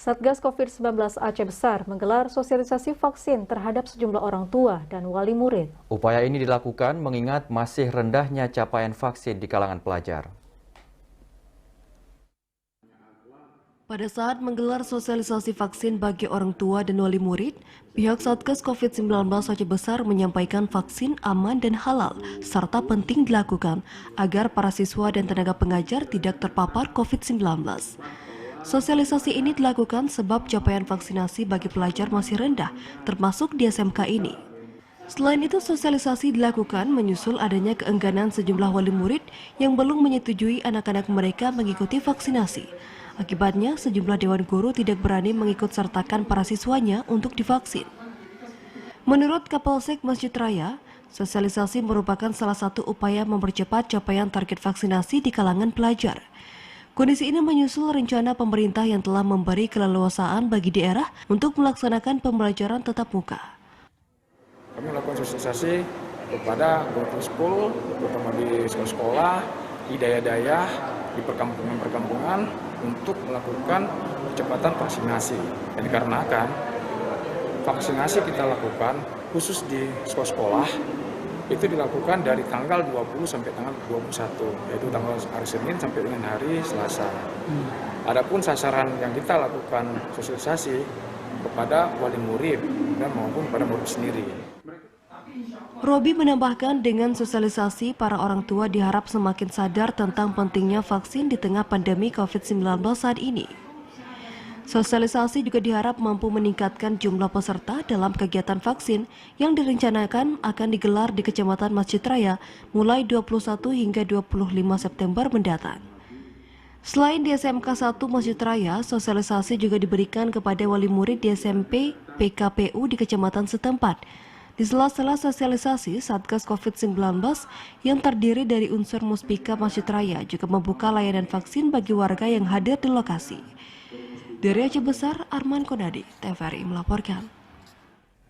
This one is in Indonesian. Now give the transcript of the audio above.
Satgas COVID-19 Aceh Besar menggelar sosialisasi vaksin terhadap sejumlah orang tua dan wali murid. Upaya ini dilakukan mengingat masih rendahnya capaian vaksin di kalangan pelajar. Pada saat menggelar sosialisasi vaksin bagi orang tua dan wali murid, pihak Satgas COVID-19 Aceh Besar menyampaikan vaksin aman dan halal, serta penting dilakukan agar para siswa dan tenaga pengajar tidak terpapar COVID-19. Sosialisasi ini dilakukan sebab capaian vaksinasi bagi pelajar masih rendah, termasuk di SMK ini. Selain itu, sosialisasi dilakukan menyusul adanya keengganan sejumlah wali murid yang belum menyetujui anak-anak mereka mengikuti vaksinasi. Akibatnya, sejumlah dewan guru tidak berani mengikut sertakan para siswanya untuk divaksin. Menurut Kapolsek Masjid Raya, sosialisasi merupakan salah satu upaya mempercepat capaian target vaksinasi di kalangan pelajar. Kondisi ini menyusul rencana pemerintah yang telah memberi keleluasaan bagi daerah untuk melaksanakan pembelajaran tatap muka. Kami melakukan sosialisasi kepada guru sekolah, terutama di sekolah-sekolah, di daerah-daerah, di perkampungan-perkampungan untuk melakukan percepatan vaksinasi. Dan dikarenakan vaksinasi kita lakukan khusus di sekolah-sekolah itu dilakukan dari tanggal 20 sampai tanggal 21, yaitu tanggal hari Senin sampai dengan hari Selasa. Adapun sasaran yang kita lakukan sosialisasi kepada wali murid dan maupun pada murid sendiri. Robi menambahkan dengan sosialisasi para orang tua diharap semakin sadar tentang pentingnya vaksin di tengah pandemi COVID-19 saat ini. Sosialisasi juga diharap mampu meningkatkan jumlah peserta dalam kegiatan vaksin yang direncanakan akan digelar di Kecamatan Masjid Raya mulai 21 hingga 25 September mendatang. Selain di SMK 1 Masjid Raya, sosialisasi juga diberikan kepada wali murid di SMP PKPU di kecamatan setempat. Di sela-sela sosialisasi, Satgas COVID-19 yang terdiri dari unsur Muspika Masjid Raya juga membuka layanan vaksin bagi warga yang hadir di lokasi. Dari Aceh Besar, Arman Konadi, TVRI melaporkan.